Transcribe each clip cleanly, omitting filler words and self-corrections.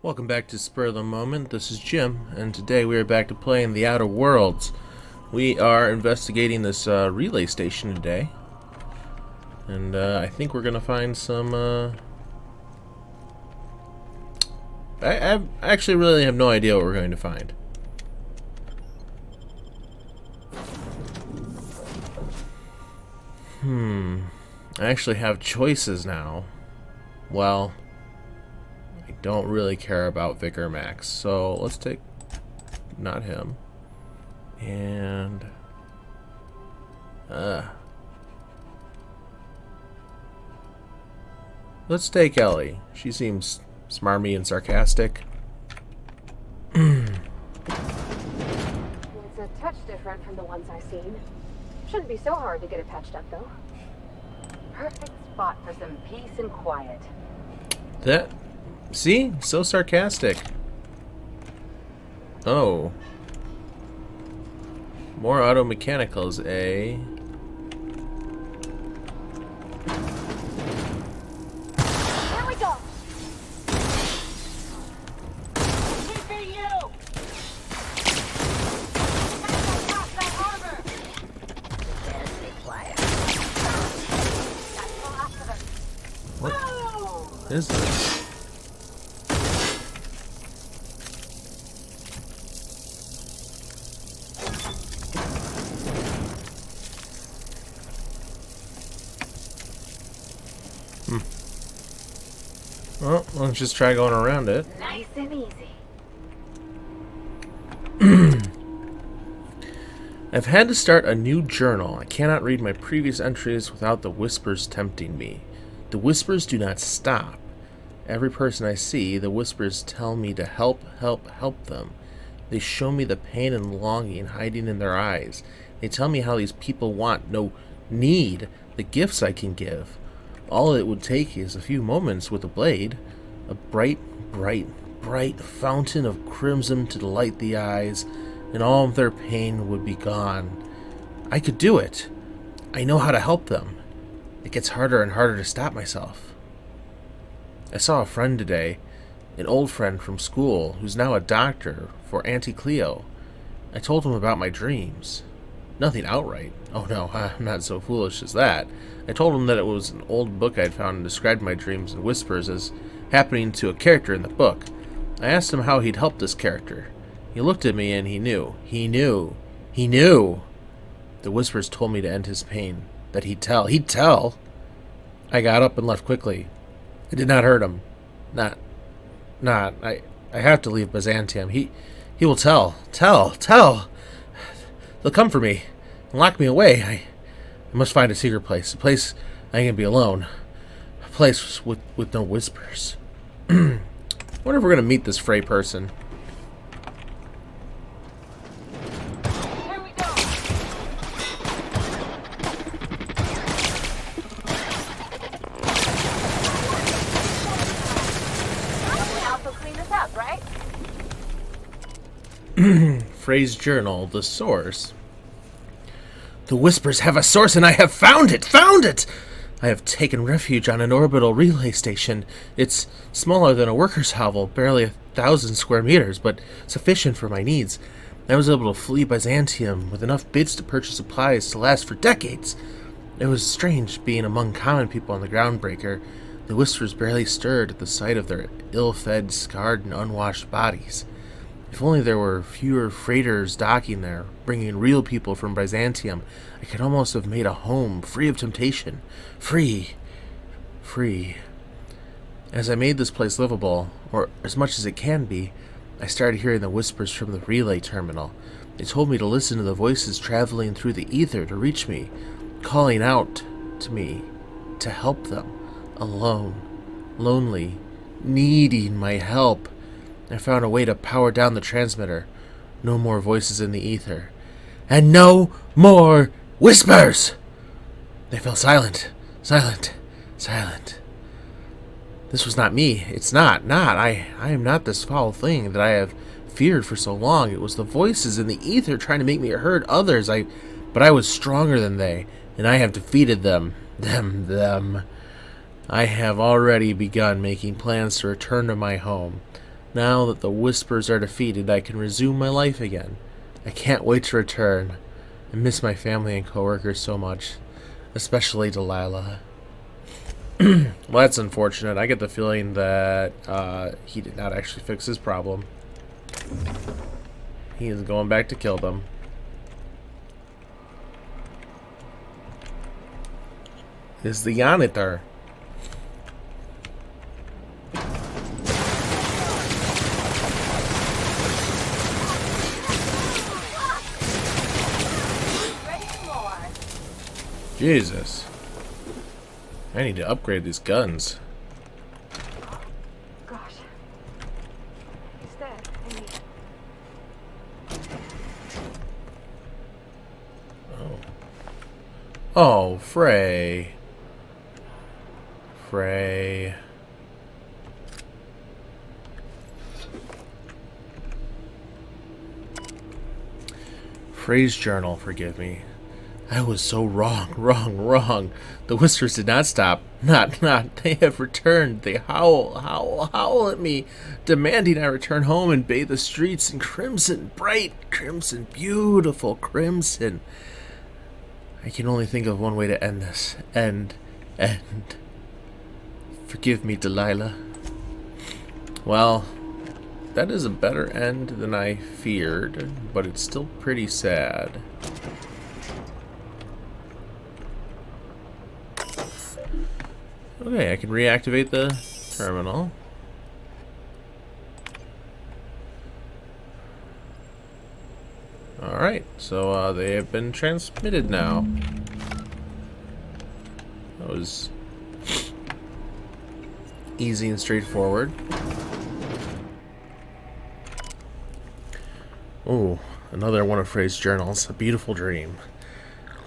Welcome back to Spur of the Moment. This is Jim, and today we are back to playing The Outer Worlds. We are investigating this relay station today, and I think we're gonna find some. I actually really have no idea what we're going to find. I actually have choices now. Well, I don't really care about Vicar Max, so let's take not him. And let's take Ellie. She seems smarmy and sarcastic. It's a touch different from the ones I've seen. Shouldn't be so hard to get it patched up, though. Perfect spot for some peace and quiet. That, see? So sarcastic. Oh. More auto mechanicals, eh? Here we go! Keeping you! Pass that harbor! Better stay quiet. Gotta go after them. What is this? Well, let's just try going around it. Nice and easy. I've had to start a new journal. I cannot read my previous entries without the whispers tempting me. The whispers do not stop. Every person I see, the whispers tell me to help them. They show me the pain and longing hiding in their eyes. They tell me how these people want, no, need, the gifts I can give. All it would take is a few moments with a blade, a bright fountain of crimson to delight the eyes, and all of their pain would be gone. I could do it. I know how to help them. It gets harder and harder to stop myself. I saw a friend today, an old friend from school who's now a doctor for Auntie Cleo. I told him about my dreams. Nothing outright. Oh no, I'm not so foolish as that. I told him that it was an old book I'd found and described my dreams and whispers as happening to a character in the book. I asked him how he'd help this character. He looked at me and he knew. He knew. The whispers told me to end his pain. That he'd tell. He'd tell! I got up and left quickly. I did not hurt him. I have to leave Byzantium. He will tell. Tell! They'll come for me and lock me away. I must find a secret place. A place I can be alone. A place with no whispers. I wonder if we're going to meet this Frey person. Here we go! We also clean this up, right? Frey's journal, the source. The whispers have a source and I have found it! I have taken refuge on an orbital relay station. It's smaller than a worker's hovel, barely 1,000 square meters, but sufficient for my needs. I was able to flee Byzantium with enough bits to purchase supplies to last for decades. It was strange being among common people on the Groundbreaker. The whispers barely stirred at the sight of their ill-fed, scarred, and unwashed bodies. If only there were fewer freighters docking there, bringing real people from Byzantium, I could almost have made a home, free of temptation. Free. As I made this place livable, or as much as it can be, I started hearing the whispers from the relay terminal. They told me to listen to the voices traveling through the ether to reach me, calling out to me to help them, alone, lonely, needing my help. I found a way to power down the transmitter. No more voices in the ether. And no more whispers! They fell silent. This was not me. It's not. I am not this foul thing that I have feared for so long. It was the voices in the ether trying to make me hurt others. But I was stronger than they, and I have defeated them. Them. I have already begun making plans to return to my home. Now that the Whispers are defeated, I can resume my life again. I can't wait to return. I miss my family and coworkers so much, especially Delilah. Well, that's unfortunate. I get the feeling that he did not actually fix his problem. He is going back to kill them. Is the Yonitor. Jesus. I need to upgrade these guns. Gosh. He's dead. Oh, Frey. Frey. Frey's journal, forgive me. I was so wrong. The whispers did not stop. Not. They have returned. They howl at me, demanding I return home and bathe the streets in crimson, bright crimson, beautiful crimson. I can only think of one way to end this. End. Forgive me, Delilah. Well, that is a better end than I feared, but it's still pretty sad. Okay, I can reactivate the terminal. Alright, so they have been transmitted now. That was easy and straightforward. Oh, another one of Frey's journals. A beautiful dream.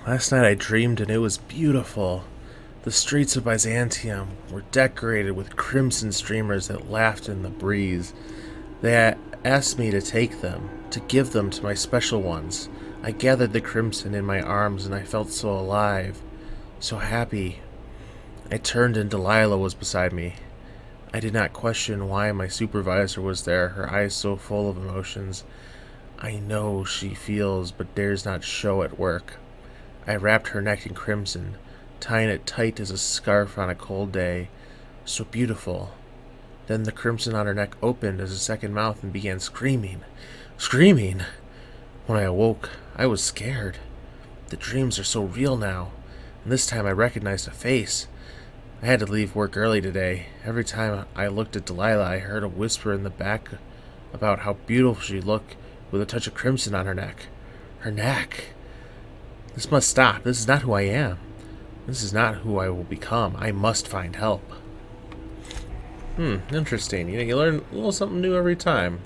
Last night I dreamed and it was beautiful. The streets of Byzantium were decorated with crimson streamers that laughed in the breeze. They asked me to take them, to give them to my special ones. I gathered the crimson in my arms and I felt so alive, so happy. I turned and Delilah was beside me. I did not question why my supervisor was there, her eyes so full of emotions. I know she feels but dares not show at work. I wrapped her neck in crimson, tying it tight as a scarf on a cold day. So beautiful. Then the crimson on her neck opened as a second mouth and began screaming. Screaming! When I awoke, I was scared. The dreams are so real now, and this time I recognized a face. I had to leave work early today. Every time I looked at Delilah, I heard a whisper in the back about how beautiful she looked with a touch of crimson on her neck. Her neck! This must stop. This is not who I am. This is not who I will become. I must find help. Interesting. You learn a little something new every time.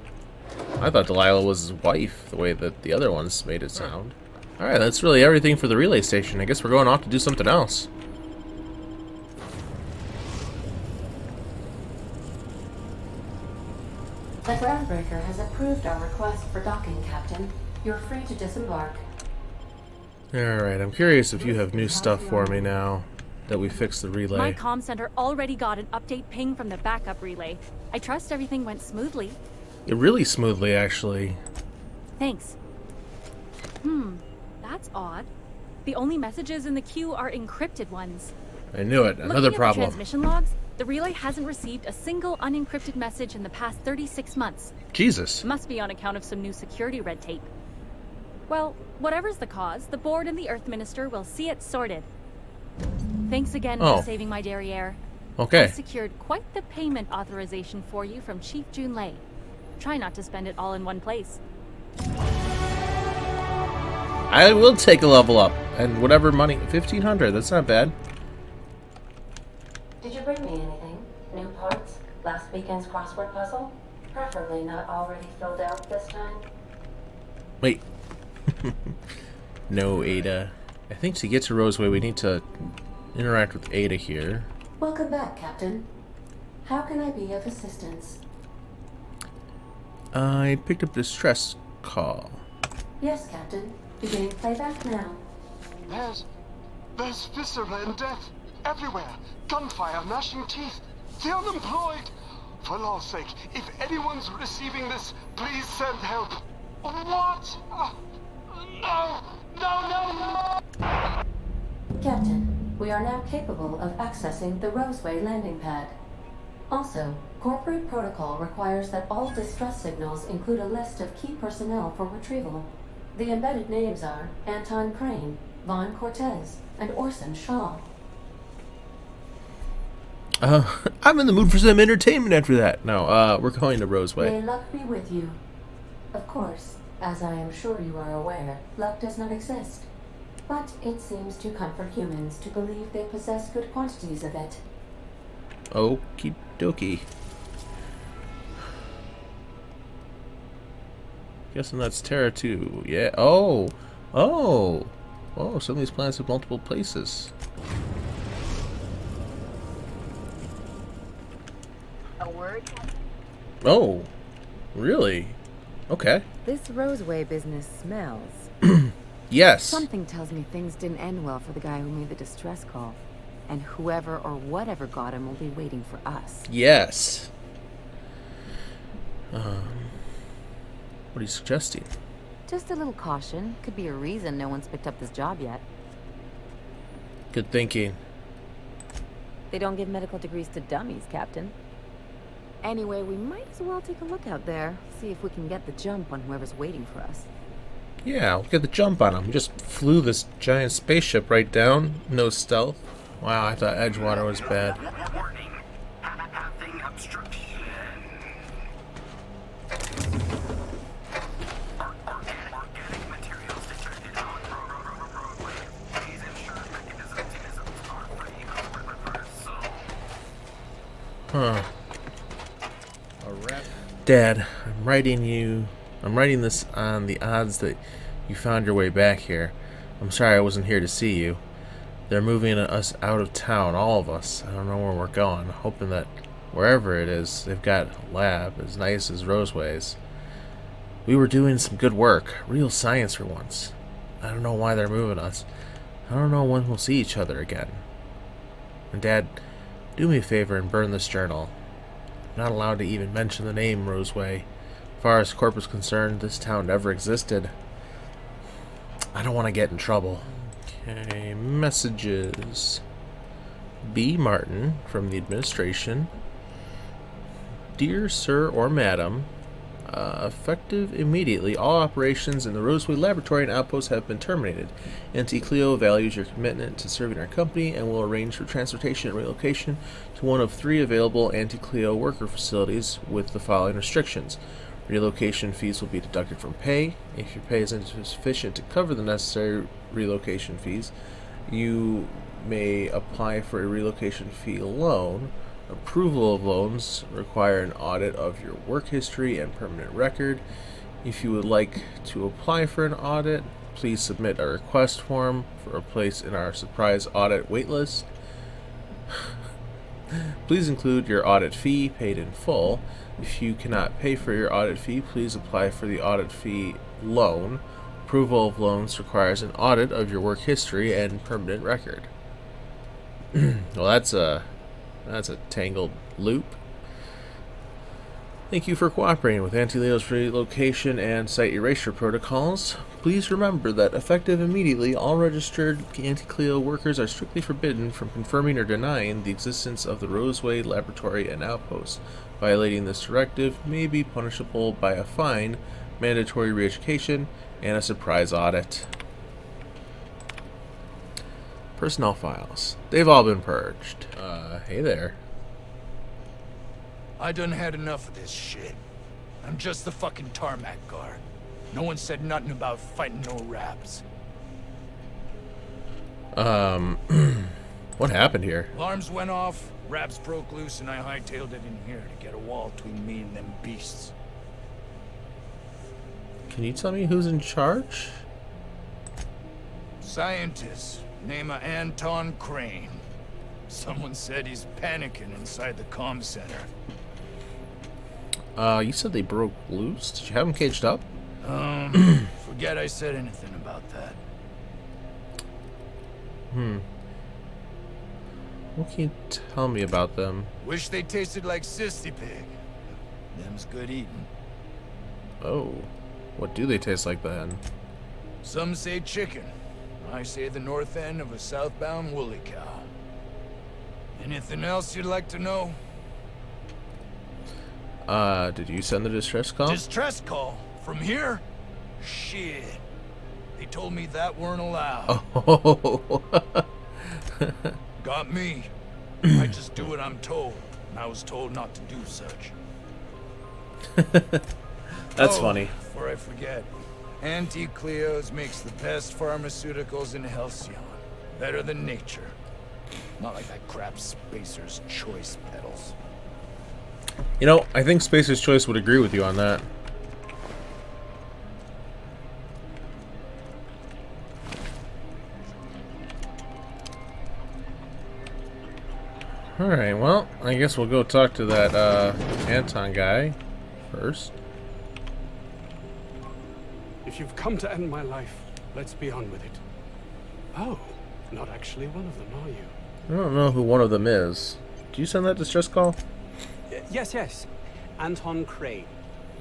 I thought Delilah was his wife, the way that the other ones made it sound. Alright, that's really everything for the relay station. I guess we're going off to do something else. The groundbreaker has approved our request for docking, Captain. You're free to disembark. Alright, I'm curious if you have new stuff for me now that we fixed the relay. My comm center already got an update ping from the backup relay. I trust everything went smoothly. Really smoothly, actually. Thanks. That's odd. The only messages in the queue are encrypted ones. I knew it. Another Looking at problem. the transmission logs, the relay hasn't received a single unencrypted message in the past 36 months. Jesus. Must be on account of some new security red tape. Well, whatever's the cause, the board and the Earth Minister will see it sorted. Thanks again for saving my derriere. Okay. I secured quite the payment authorization for you from Chief Junlei. Try not to spend it all in one place. I will take a level up. And whatever money... 1,500, that's not bad. Did you bring me anything? New parts? Last weekend's crossword puzzle? Preferably not already filled out this time. Wait. No, Ada. I think to get to Roseway, we need to interact with Ada here. Welcome back, Captain. How can I be of assistance? I picked up this distress call. Yes, Captain. Beginning playback now. There's viscera and death everywhere. Gunfire, gnashing teeth. The unemployed. For law's sake, if anyone's receiving this, please send help. What? No! No, no, no! Captain, we are now capable of accessing the Roseway landing pad. Also, corporate protocol requires that all distress signals include a list of key personnel for retrieval. The embedded names are Anton Crane, Vaughn Cortez, and Orson Shaw. I'm in the mood for some entertainment after that. No, we're going to Roseway. May luck be with you. Of course, as I am sure you are aware, luck does not exist. But it seems to comfort humans to believe they possess good quantities of it. Okie dokie. Guessing that's Terra 2. Yeah. Oh! Oh! Oh, some of these planets have multiple places. A word? Oh! Really? Okay. This Roseway business smells. Yes! Something tells me things didn't end well for the guy who made the distress call. And whoever or whatever got him will be waiting for us. Yes. What are you suggesting? Just a little caution. Could be a reason no one's picked up this job yet. Good thinking. They don't give medical degrees to dummies, Captain. Anyway, we might as well take a look out there. See if we can get the jump on whoever's waiting for us. Yeah, we'll get the jump on him. We just flew this giant spaceship right down. No stealth. Wow, I thought Edgewater was bad. Warning. Having obstruction. Organic materials detected on roadway. Please ensure mechanisms are free of reverse. Huh. Dad, I'm writing this on the odds that you found your way back here. I'm sorry I wasn't here to see you. They're moving us out of town, all of us. I don't know where we're going, hoping that wherever it is, they've got a lab as nice as Roseway's. We were doing some good work, real science for once. I don't know why they're moving us. I don't know when we'll see each other again. And Dad, do me a favor and burn this journal. I'm not allowed to even mention the name Roseway. As far as Corp is concerned, this town never existed. I don't want to get in trouble. Okay, messages. B. Martin from the administration. Dear Sir or Madam, effective immediately, all operations in the Roseway laboratory and outpost have been terminated. Anti-Cleo values your commitment to serving our company and will arrange for transportation and relocation to one of 3 available Anti-Cleo worker facilities with the following restrictions. Relocation fees will be deducted from pay. If your pay is insufficient to cover the necessary relocation fees, you may apply for a relocation fee loan. Approval of loans require an audit of your work history and permanent record. If you would like to apply for an audit, please submit a request form for a place in our surprise audit waitlist. Please include your audit fee paid in full. If you cannot pay for your audit fee, please apply for the audit fee loan. Approval of loans requires an audit of your work history and permanent record. Well, that's a tangled loop. Thank you for cooperating with Anti-Cleo's relocation and site erasure protocols. Please remember that effective immediately, all registered Anti-Cleo workers are strictly forbidden from confirming or denying the existence of the Roseway laboratory and outpost. Violating this directive may be punishable by a fine, mandatory re-education, and a surprise audit. Personnel files. They've all been purged. Hey there. I done had enough of this shit. I'm just the fucking tarmac guard. No one said nothing about fighting no raps. What happened here? Alarms went off, raps broke loose, and I hightailed it in here to get a wall between me and them beasts. Can you tell me who's in charge? Scientist, name of Anton Crane. Someone said he's panicking inside the comm center. You said they broke loose? Did you have them caged up? Forget I said anything about that. What can you tell me about them? Wish they tasted like Sissy Pig. Them's good eating. Oh. What do they taste like then? Some say chicken. I say the north end of a southbound woolly cow. Anything else you'd like to know? Did you send the distress call? Distress call? From here? Shit. They told me that weren't allowed. Oh. Got me. I just do what I'm told, and I was told not to do such. That's funny. Before I forget, Auntie Cleo's makes the best pharmaceuticals in Halcyon. Better than nature. Not like that crap Spacer's Choice pedals. You know, I think Spacer's Choice would agree with you on that. Alright, well, I guess we'll go talk to that Anton guy first. If you've come to end my life, let's be on with it. Oh, not actually one of them, are you? I don't know who one of them is. Did you send that distress call? Yes. Anton Crane,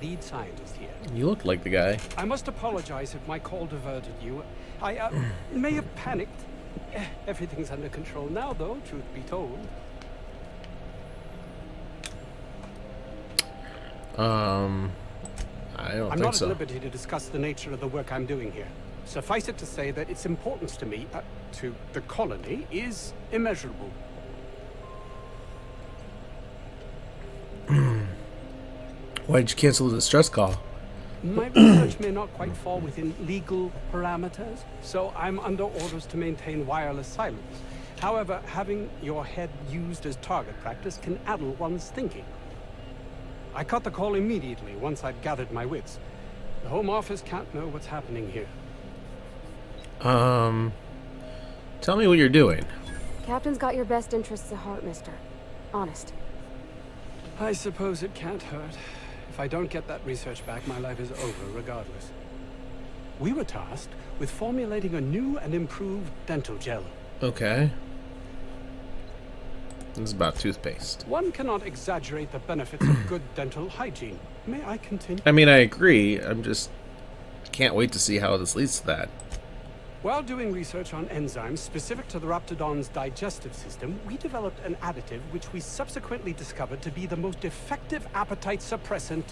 lead scientist here. You look like the guy. I must apologize if my call diverted you. I may have panicked. Everything's under control now, though, truth be told. I don't I'm think not so. at liberty to discuss the nature of the work I'm doing here. Suffice it to say that its importance to me, to the colony, is immeasurable. Why'd you cancel the distress call? My research may not quite fall within legal parameters, so I'm under orders to maintain wireless silence. However, having your head used as target practice can addle one's thinking. I cut the call immediately once I'd gathered my wits. The Home Office can't know what's happening here. Tell me what you're doing. Captain's got your best interests at heart, mister. Honest. I suppose it can't hurt. If I don't get that research back, my life is over regardless. We were tasked with formulating a new and improved dental gel. Okay. This is about toothpaste. One cannot exaggerate the benefits of good dental hygiene. May I continue? I mean, I agree. I'm just... can't wait to see how this leads to that. While doing research on enzymes specific to the Raptidon's digestive system, we developed an additive which we subsequently discovered to be the most effective appetite suppressant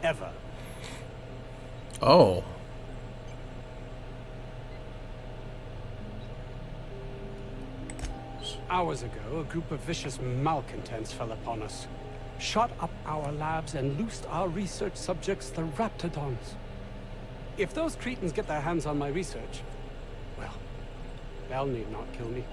ever. Oh. Hours ago, a group of vicious malcontents fell upon us, shot up our labs and loosed our research subjects, the Raptidons. If those cretins get their hands on my research, well, they'll need not kill me.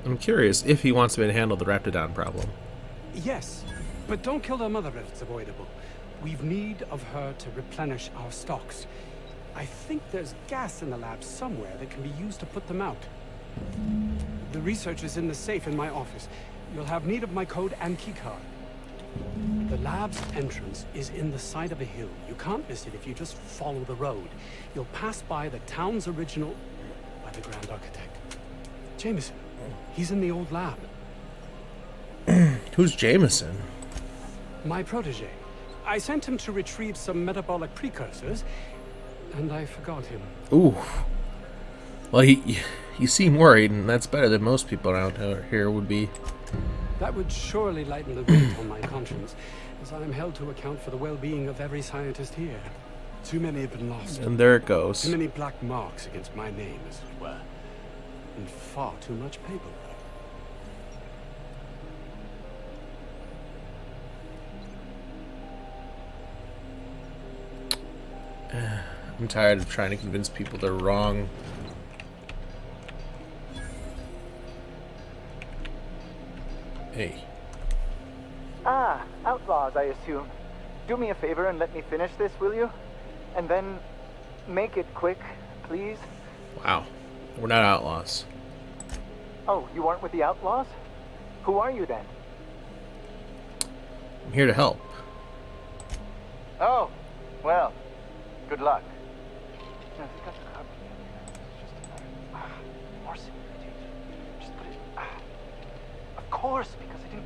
I'm curious if he wants me to handle the Raptidon problem. Yes, but don't kill their mother if it's avoidable. We've need of her to replenish our stocks. I think there's gas in the lab somewhere that can be used to put them out. The research is in the safe in my office. You'll have need of my code and keycard. The lab's entrance is in the side of a hill. You can't miss it if you just follow the road. You'll pass by the town's original... by the Grand Architect. Jameson. He's in the old lab. Who's Jameson? My protege. I sent him to retrieve some metabolic precursors, and I forgot him. Ooh. Well, you seem worried, and that's better than most people around here would be. That would surely lighten the weight on my conscience, as I am held to account for the well-being of every scientist here. Too many have been lost. And there it goes. Too many black marks against my name, as it were. And far too much paperwork. I'm tired of trying to convince people they're wrong. Hey. Ah, outlaws, I assume. Do me a favor and let me finish this, will you? And then make it quick, please. Wow. We're not outlaws. Oh, you aren't with the outlaws? Who are you then? I'm here to help. Oh, well, good luck. More security. Just put it. Of course, because I didn't.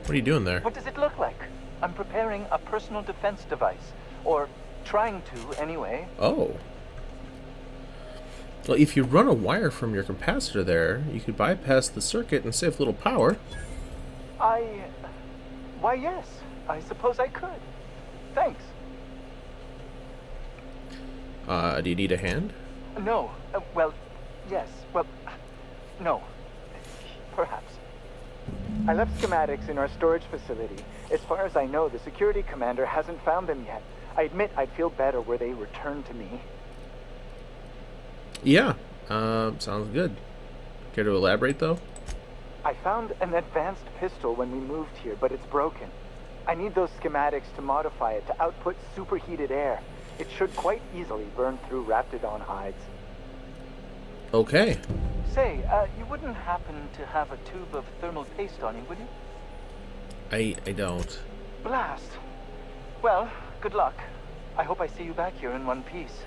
What are you doing there? What does it look like? I'm preparing a personal defense device. Or trying to, anyway. Oh. Well, if you run a wire from your capacitor there, you could bypass the circuit and save a little power. Why, yes. I suppose I could. Thanks. Do you need a hand? No. Well, yes. Well, no. Perhaps. I left schematics in our storage facility. As far as I know, the security commander hasn't found them yet. I admit I'd feel better were they returned to me. Yeah. Sounds good. Care to elaborate, though? I found an advanced pistol when we moved here, but it's broken. I need those schematics to modify it to output superheated air. It should quite easily burn through Raptidon hides. Okay. Say, you wouldn't happen to have a tube of thermal paste on you, would you? I don't. Blast. Well, good luck. I hope I see you back here in one piece.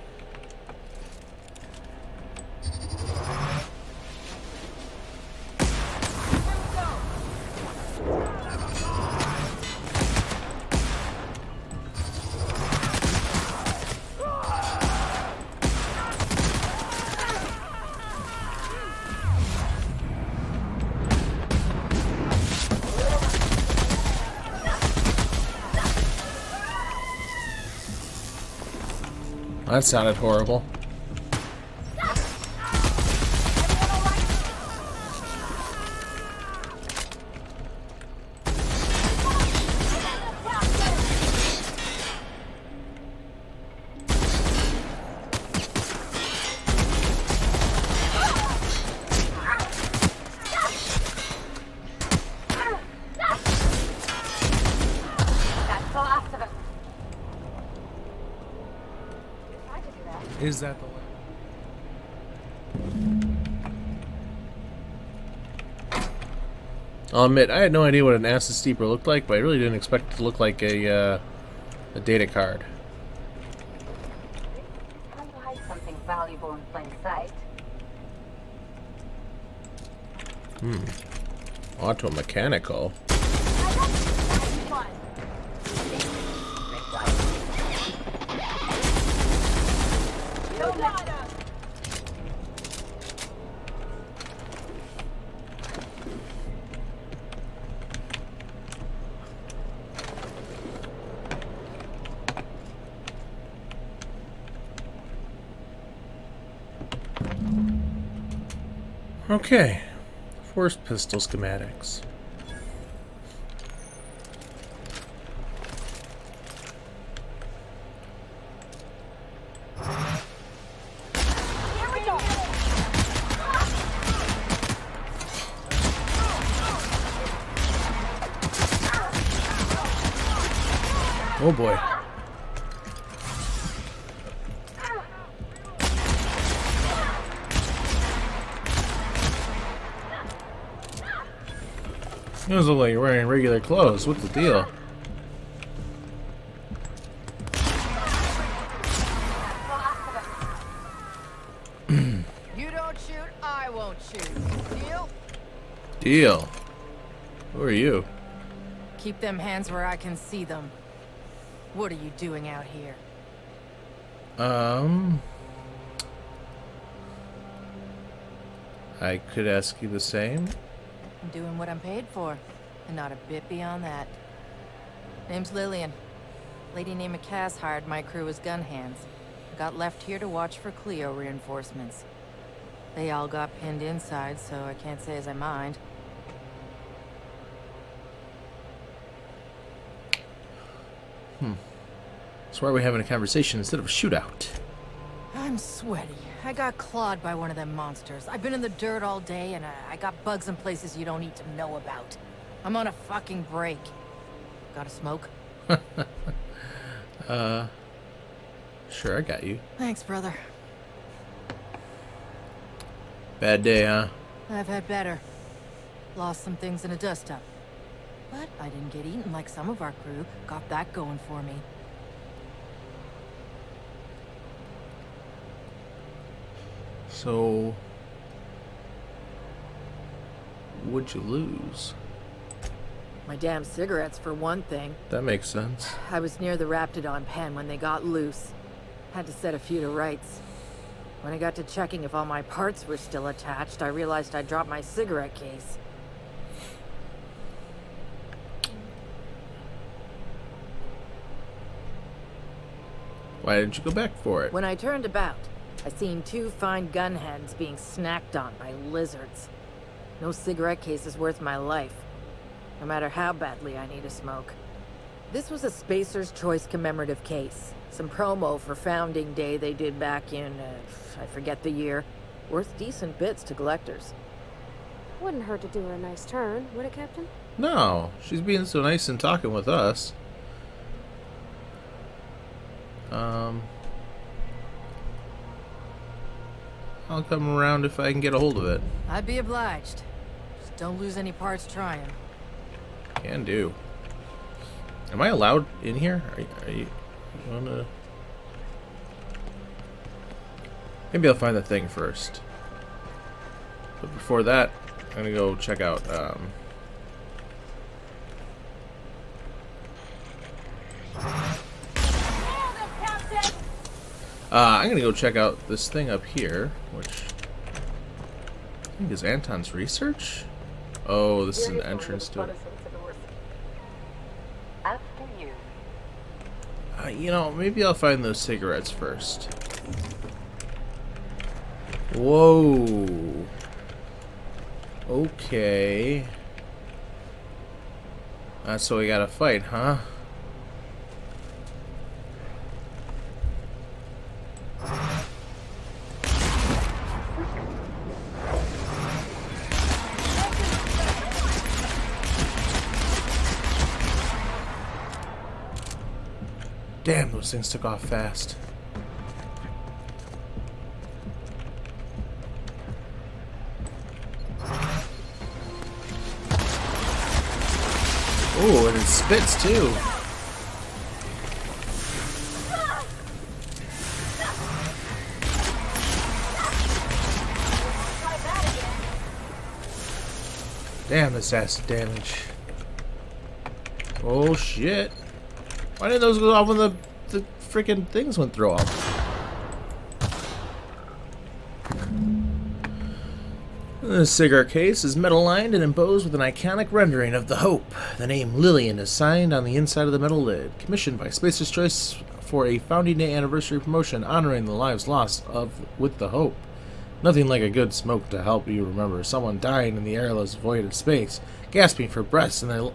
That sounded horrible. Is that the way? I'll admit, I had no idea what an acid steeper looked like, but I really didn't expect it to look like a data card. How do you hide something valuable in plain sight? Auto mechanical. Okay, force pistol schematics. Oh boy. You look like you're wearing regular clothes. What's the deal? You don't shoot, I won't shoot. Deal? Deal. Who are you? Keep them hands where I can see them. What are you doing out here? I could ask you the same. I'm doing what I'm paid for, and not a bit beyond that. Name's Lillian. Lady named Cass hired my crew as gun hands. I got left here to watch for Cleo reinforcements. They all got pinned inside, so I can't say as I mind. That's why we're having a conversation instead of a shootout. I'm sweaty. I got clawed by one of them monsters. I've been in the dirt all day, and I got bugs in places you don't need to know about. I'm on a fucking break. Got a smoke? Sure, I got you. Thanks, brother. Bad day, huh? I've had better. Lost some things in a dust-up. But I didn't get eaten like some of our crew. Got that going for me. So, what'd you lose? My damn cigarettes, for one thing. That makes sense. I was near the Raptidon pen when they got loose. Had to set a few to rights. When I got to checking if all my parts were still attached, I realized I dropped my cigarette case. Why didn't you go back for it? When I turned about, I seen 2 fine gun heads being snacked on by lizards. No cigarette case is worth my life, no matter how badly I need a smoke. This was a Spacer's Choice commemorative case. Some promo for Founding Day they did back in, I forget the year. Worth decent bits to collectors. Wouldn't hurt to do her a nice turn, would it, Captain? No, she's being so nice and talking with us. I'll come around if I can get a hold of it. I'd be obliged. Just don't lose any parts trying. Can do. Am I allowed in here? Are you wanna... Maybe I'll find the thing first. But before that, I'm gonna go check out, I'm gonna go check out this thing up here, which I think is Anton's research? Oh, this is an entrance to it. After you. You know, maybe I'll find those cigarettes first. Whoa. Okay. That's what we gotta fight, huh? Damn, those things took off fast. Oh, and it spits too. Damn, this acid damage. Oh shit. Why didn't those go off when the freaking things went through off? The cigarette case is metal lined and embossed with an iconic rendering of the Hope. The name Lillian is signed on the inside of the metal lid. Commissioned by Spacer's Choice for a Founding Day anniversary promotion honoring the lives lost with the Hope. Nothing like a good smoke to help you remember someone dying in the airless void of space, gasping for breath in their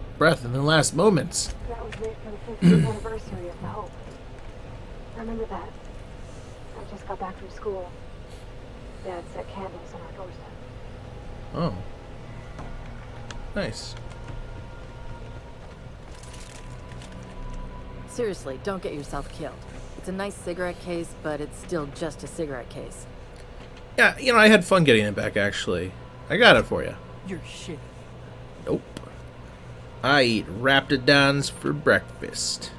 last moments. That was made for the 50th anniversary of the Hope. I remember that. I just got back from school. Dad set candles on our doorstep. Oh. Nice. Seriously, don't get yourself killed. It's a nice cigarette case, but it's still just a cigarette case. Yeah, you know, I had fun getting it back, actually. I got it for you. You're shitty. Nope. I eat Raptidons for breakfast.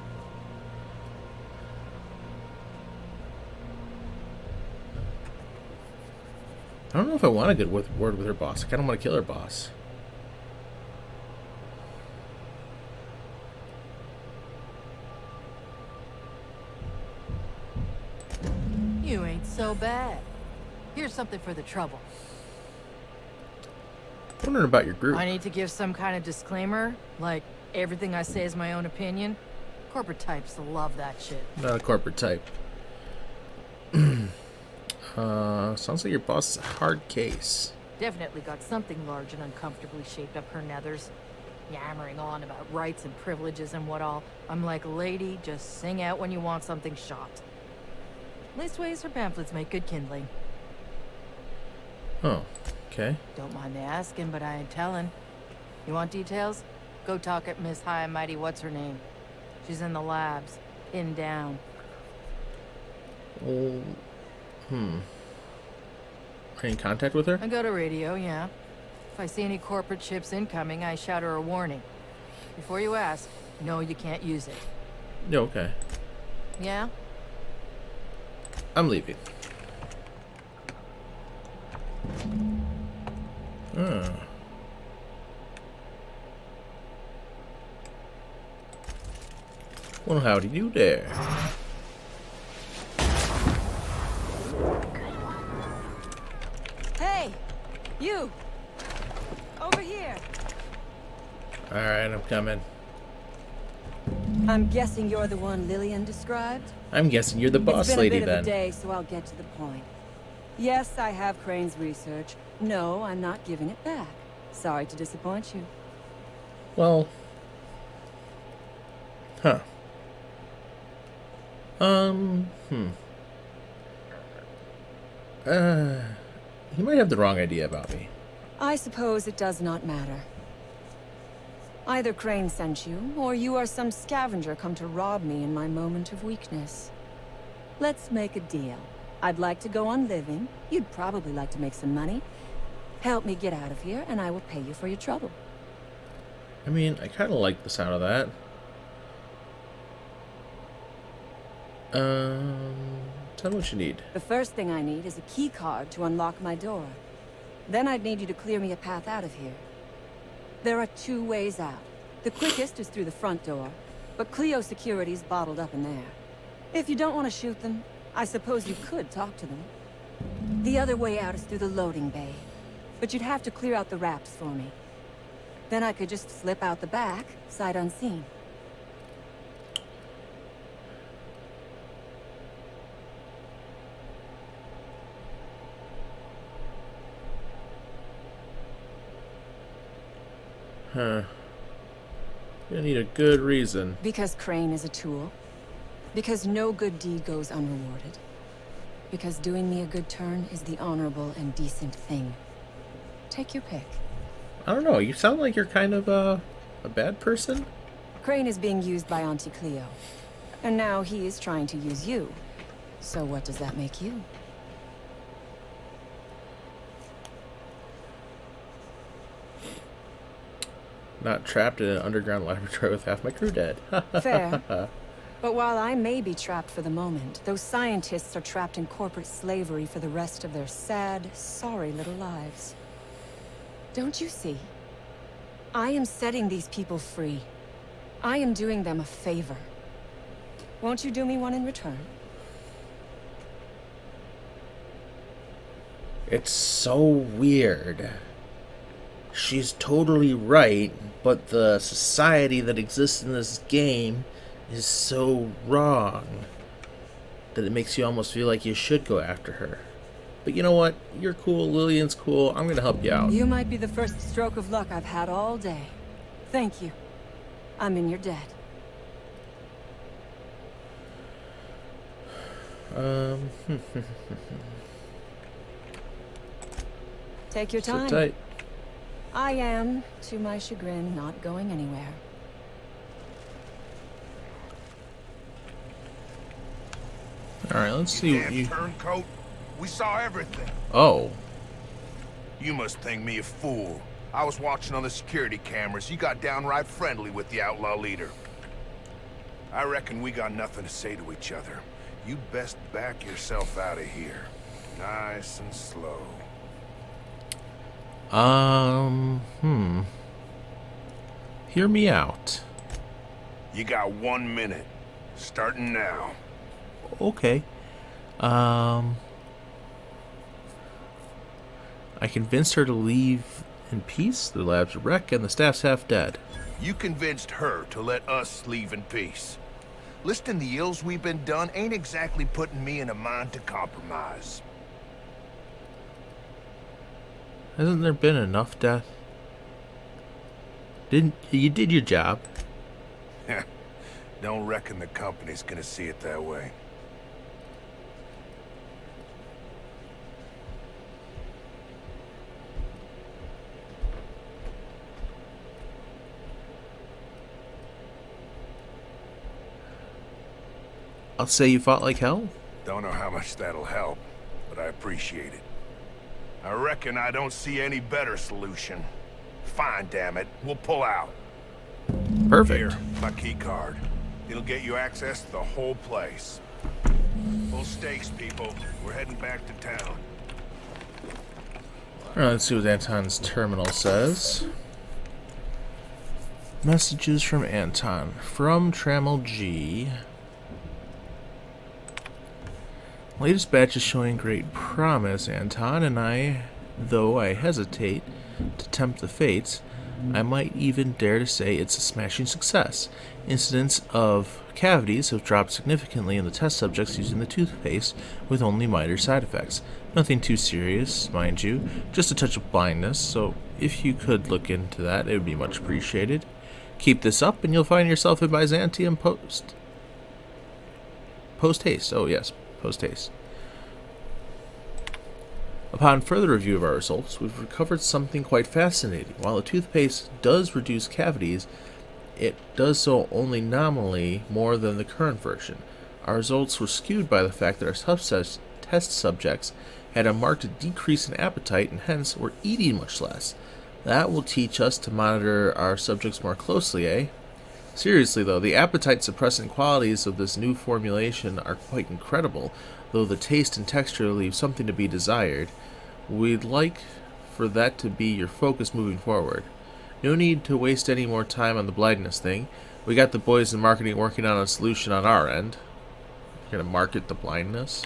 I don't know if I want a good word with her boss. I kind of want to kill her boss. You ain't so bad. Here's something for the trouble. Wondering about your group. I need to give some kind of disclaimer, like everything I say is my own opinion. Corporate types love that shit. Not a corporate type. Sounds like your boss is a hard case. Definitely got something large and uncomfortably shaped up her nethers. Yammering on about rights and privileges and what all. I'm like, lady, just sing out when you want something shot. Leastways, her pamphlets make good kindling. Oh, okay. Don't mind me asking, but I ain't telling. You want details? Go talk at Miss High and Mighty what's her name. She's in the labs, pinned down. Oh, in contact with her? I got a radio, yeah. If I see any corporate ships incoming, I shout her a warning. Before you ask, no, you can't use it. Yeah, okay. Yeah? I'm leaving. Well, howdy do there. Hey! You! Over here! Alright, I'm coming. I'm guessing you're the one Lillian described? I'm guessing you're the boss It's been lady a bit then. of a day, so I'll get to the point. Yes, I have Crane's research. No, I'm not giving it back. Sorry to disappoint you. Well. Huh. He might have the wrong idea about me. I suppose it does not matter. Either Crane sent you, or you are some scavenger come to rob me in my moment of weakness. Let's make a deal. I'd like to go on living. You'd probably like to make some money. Help me get out of here, and I will pay you for your trouble. I mean, I kind of like the sound of that. Tell me what you need. The first thing I need is a key card to unlock my door. Then I'd need you to clear me a path out of here. There are 2 ways out. The quickest is through the front door, but Cleo security's bottled up in there. If you don't want to shoot them, I suppose you could talk to them. The other way out is through the loading bay, but you'd have to clear out the wraps for me. Then I could just slip out the back, sight unseen. Huh. You need a good reason. Because Crane is a tool. Because no good deed goes unrewarded. Because doing me a good turn is the honorable and decent thing. Take your pick. I don't know, you sound like you're kind of a bad person? Crane is being used by Auntie Cleo. And now he is trying to use you. So what does that make you? Not trapped in an underground laboratory with half my crew dead. Fair. But while I may be trapped for the moment, those scientists are trapped in corporate slavery for the rest of their sad, sorry little lives. Don't you see? I am setting these people free. I am doing them a favor. Won't you do me one in return? It's so weird. She's totally right, but the society that exists in this game is so wrong that it makes you almost feel like you should go after her. But you know what? You're cool, Lillian's cool, I'm gonna help you out. You might be the first stroke of luck I've had all day. Thank you. I'm in your debt. Take your time. Sit tight. I am, to my chagrin, not going anywhere. Alright, let's see what you... Turncoat. We saw everything. Oh. You must think me a fool. I was watching on the security cameras. You got downright friendly with the outlaw leader. I reckon we got nothing to say to each other. You best back yourself out of here. Nice and slow. Hear me out. You got 1 minute. Starting now. Okay. I convinced her to leave in peace. The lab's a wreck and the staff's half dead. You convinced her to let us leave in peace. Listing the ills we've been done ain't exactly putting me in a mind to compromise. Hasn't there been enough death? You did your job? Don't reckon the company's gonna see it that way. I'll say you fought like hell? Don't know how much that'll help, but I appreciate it. I reckon I don't see any better solution. Fine, damn it. We'll pull out. Perfect. Here, my key card. It'll get you access to the whole place. Full stakes, people. We're heading back to town. Alright, let's see what Anton's terminal says. Messages from Anton. From Trammel G. Latest batch is showing great promise, Anton, and though I hesitate to tempt the fates, I might even dare to say it's a smashing success. Incidents of cavities have dropped significantly in the test subjects using the toothpaste with only minor side effects. Nothing too serious, mind you, just a touch of blindness, so if you could look into that, it would be much appreciated. Keep this up and you'll find yourself in Byzantium post haste. Oh yes, post haste. Upon further review of our results, we've recovered something quite fascinating. While the toothpaste does reduce cavities, it does so only nominally more than the current version. Our results were skewed by the fact that our test subjects had a marked decrease in appetite and hence were eating much less. That will teach us to monitor our subjects more closely, eh? Seriously though, the appetite-suppressant qualities of this new formulation are quite incredible, though the taste and texture leave something to be desired. We'd like for that to be your focus moving forward. No need to waste any more time on the blindness thing. We got the boys in marketing working on a solution on our end. We're gonna market the blindness.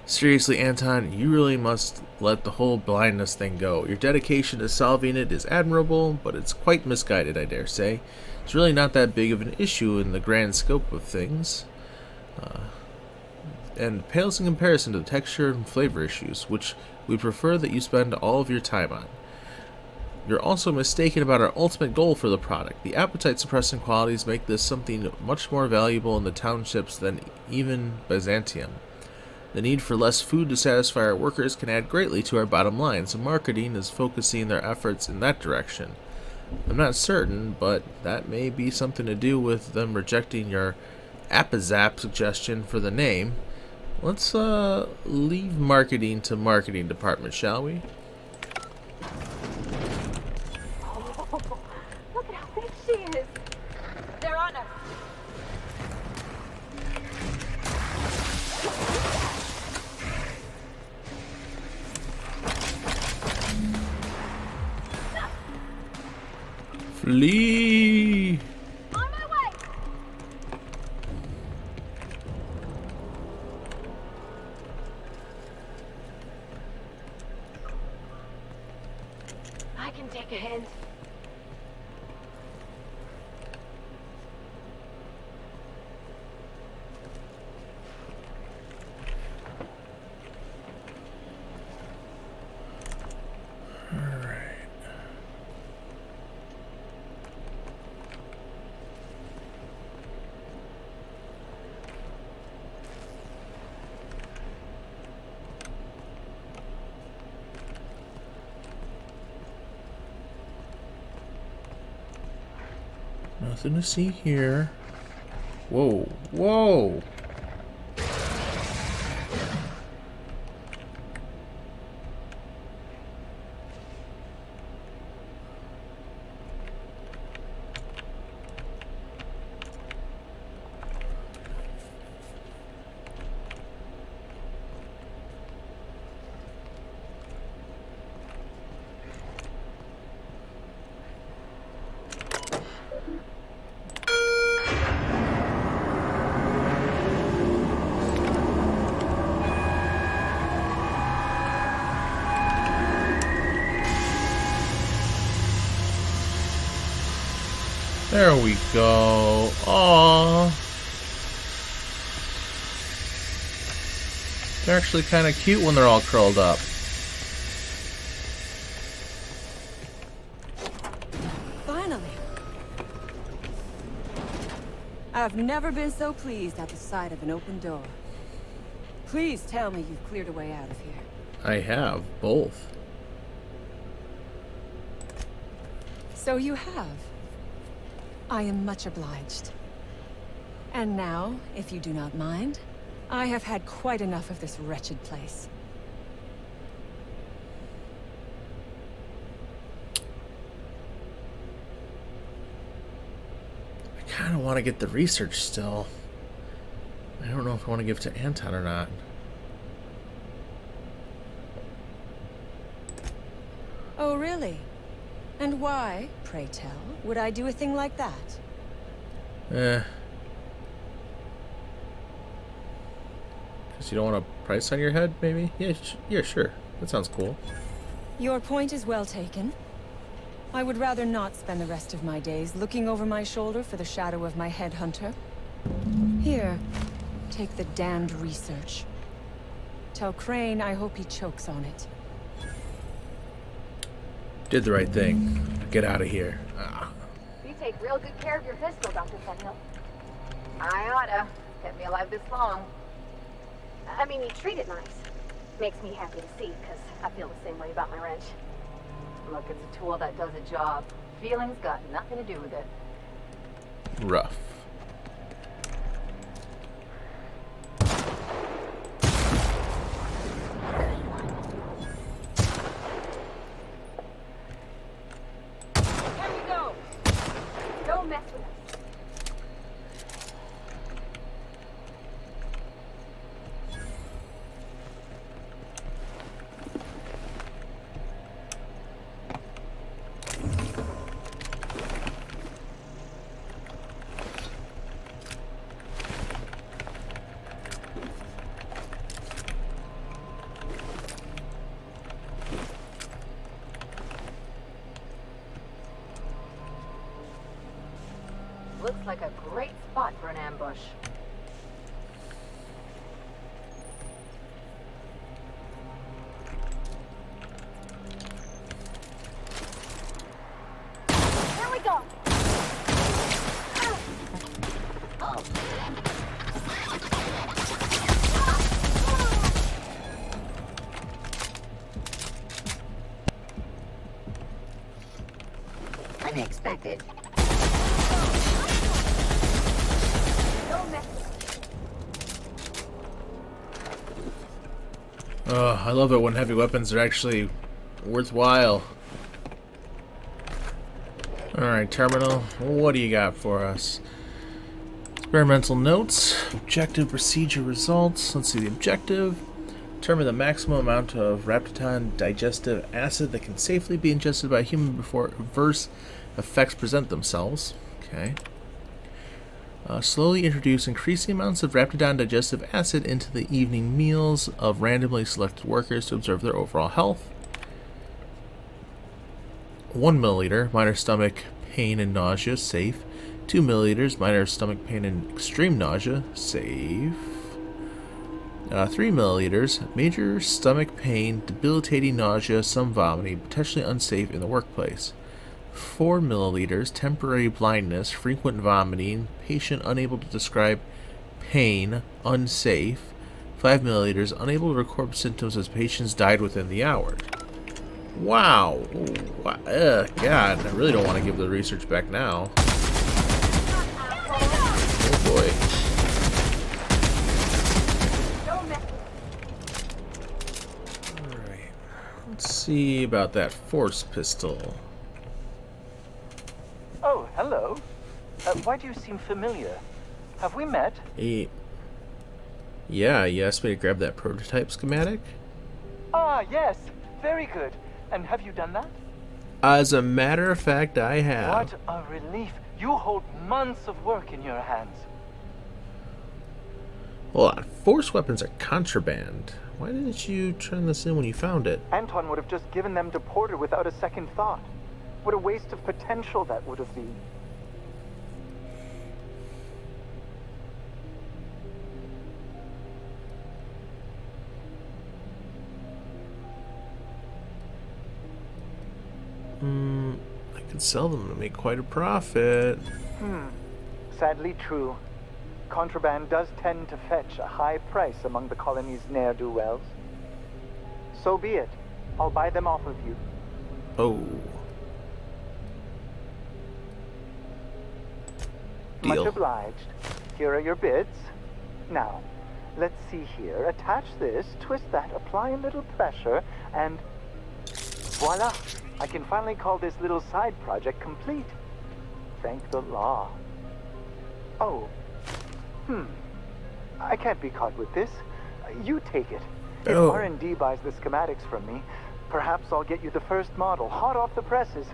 Seriously, Anton, you really must let the whole blindness thing go. Your dedication to solving it is admirable, but it's quite misguided, I dare say. It's really not that big of an issue in the grand scope of things, and pales in comparison to the texture and flavor issues, which we prefer that you spend all of your time on. You're also mistaken about our ultimate goal for the product. The appetite-suppressing qualities make this something much more valuable in the townships than even Byzantium. The need for less food to satisfy our workers can add greatly to our bottom line, so marketing is focusing their efforts in that direction. I'm not certain, but that may be something to do with them rejecting your Appazap suggestion for the name. Let's leave marketing to marketing department, shall we? Oh, look at how big she is. They're on her. Flee! On my way. I can take a hint. Nothing to see here. Whoa, whoa! There we go. Aww. They're actually kind of cute when they're all curled up. Finally. I've never been so pleased at the sight of an open door. Please tell me you've cleared a way out of here. I have, both. So you have. I am much obliged. And now, if you do not mind, I have had quite enough of this wretched place. kind of want to get the research still. I don't know if I want to give it to Anton or not. Oh, really? And why, pray tell, would I do a thing like that? Because you don't want a price on your head, maybe? Yeah, sure. That sounds cool. Your point is well taken. I would rather not spend the rest of my days looking over my shoulder for the shadow of my headhunter. Here, take the damned research. Tell Crane I hope he chokes on it. Did the right thing. Get out of here. You take real good care of your pistol, Dr. Fenhill. I oughta. Kept me alive this long. I mean, you treat it nice. Makes me happy to see, because I feel the same way about my wrench. Look, it's a tool that does a job. Feelings got nothing to do with it. Rough. Here we go! Don't mess with us. Looks like a great spot for an ambush. Here we go! Unexpected. I love it when heavy weapons are actually worthwhile. Alright, Terminal, what do you got for us? Experimental notes, objective procedure results. Let's see the objective. Determine the maximum amount of Raptoton digestive acid that can safely be ingested by a human before adverse effects present themselves. Okay. Slowly introduce increasing amounts of Raptidon digestive acid into the evening meals of randomly selected workers to observe their overall health. 1 milliliter, minor stomach pain and nausea, safe. 2 milliliters, minor stomach pain and extreme nausea, safe. 3 milliliters, major stomach pain, debilitating nausea, some vomiting, potentially unsafe in the workplace. 4 milliliters, temporary blindness, frequent vomiting, patient unable to describe pain, unsafe. 5 milliliters, unable to record symptoms as patients died within the hour. Wow. God, I really don't want to give the research back now. Oh boy. Alright. Let's see about that force pistol. Oh, hello. Why do you seem familiar? Have we met? Yeah, you asked me to grab that prototype schematic? Ah, yes. Very good. And have you done that? As a matter of fact, I have. What a relief. You hold months of work in your hands. Hold on. Force weapons are contraband. Why didn't you turn this in when you found it? Anton would have just given them to Porter without a second thought. What a waste of potential that would have been. I could sell them to make quite a profit. Sadly true. Contraband does tend to fetch a high price among the colony's ne'er-do-wells. So be it. I'll buy them off of you. Oh. Deal. Much obliged. Here are your bids. Now, let's see here. Attach this, twist that, apply a little pressure, and voila! I can finally call this little side project complete. Thank the law. Oh. I can't be caught with this. You take it. If Oh. R&D buys the schematics from me, perhaps I'll get you the first model, hot off the presses.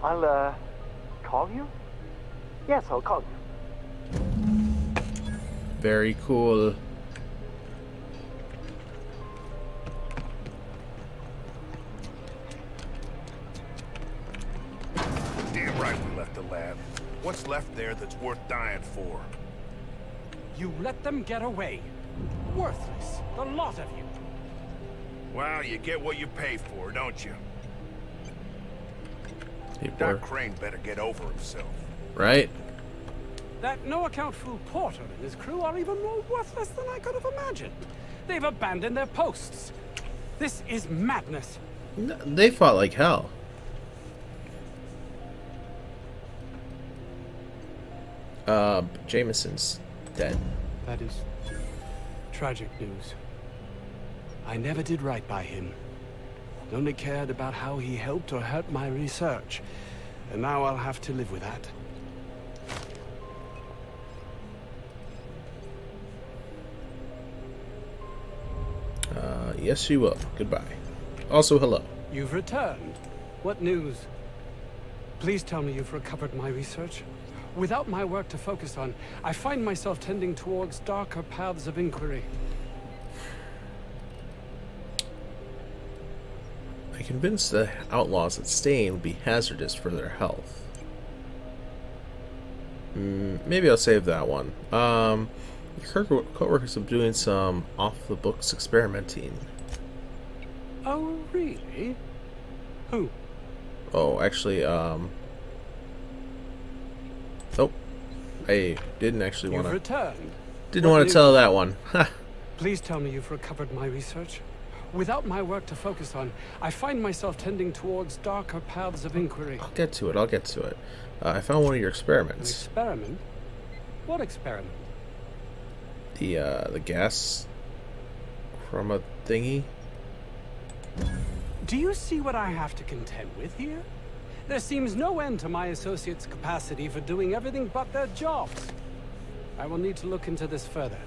I'll, call you? Yes, I'll call you. Very cool. Damn right we left the lab. What's left there that's worth dying for? You let them get away. Worthless, the lot of you. Well, you get what you pay for, don't you? People Doc Crane better get over himself. right? That no-account fool Porter and his crew are even more worthless than I could have imagined. They've abandoned their posts. This is madness. They fought like hell. Jameson's dead. That is tragic news. I never did right by him. Only cared about how he helped or hurt my research. And now I'll have to live with that. Yes, you will. Goodbye. Also, hello. You've returned. What news? Please tell me you've recovered my research. Without my work to focus on, I find myself tending towards darker paths of inquiry. I convinced the outlaws that staying would be hazardous for their health. Maybe I'll save that one. Your co-workers are doing some off-the-books experimenting. Oh, really? Who? Oh, actually, oh, I didn't actually want You've to. returned. Didn't What want to news? tell that one. Please tell me you've recovered my research. Without my work to focus on, I find myself tending towards darker paths of inquiry. I'll get to it. I'll get to it. I found one of your An experiments. experiment? What experiment? The gas chroma thingy. Do you see what I have to contend with here? There seems no end to my associates' capacity for doing everything but their jobs. I will need to look into this further.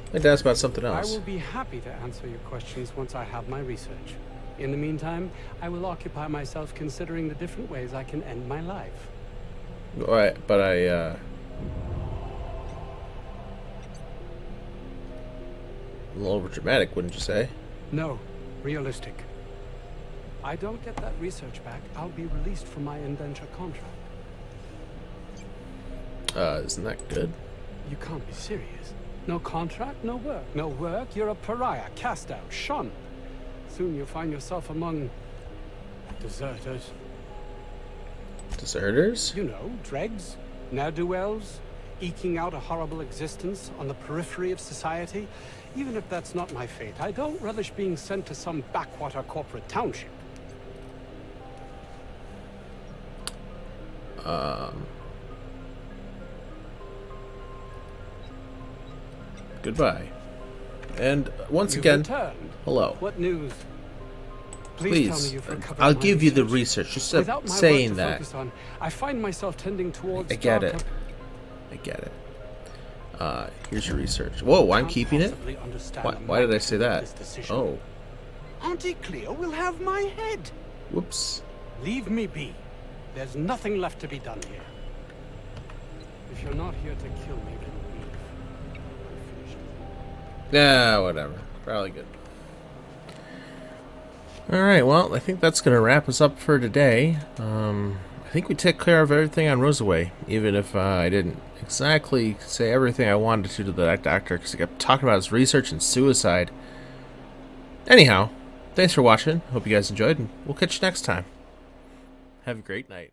I'd like to ask about something I else. will be happy to answer your questions once I have my research. In the meantime, I will occupy myself considering the different ways I can end my life. But a little over dramatic, wouldn't you say? No, realistic. I don't get that research back, I'll be released from my indenture contract. Isn't that good? You can't be serious. No contract, no work. No work, you're a pariah, cast out, shunned. Soon you'll find yourself among deserters. Deserters? You know, dregs, ne'er-do-wells, eking out a horrible existence on the periphery of society. Even if that's not my fate, I don't relish being sent to some backwater corporate township. Goodbye. And once You've again, returned. hello. What news? Please tell me Please, you've recovered I'll my give you the research. research. Just Without my saying work to that. focus on, I find myself tending towards I get it. darker- I get it. Here's your research. Whoa, I'm Can't keeping it? possibly understand Why the did I say magnitude that? of this decision. Oh, Auntie Cleo will have my head. whoops. Leave me be. There's nothing left to be done here. If you're not here to kill me, then leave. I'm finished. Yeah, whatever. Probably good. Alright, well, I think that's going to wrap us up for today. I think we took care of everything on Roseway, even if I didn't exactly say everything I wanted to that doctor, because he kept talking about his research and suicide. Anyhow, thanks for watching. Hope you guys enjoyed, and we'll catch you next time. Have a great night.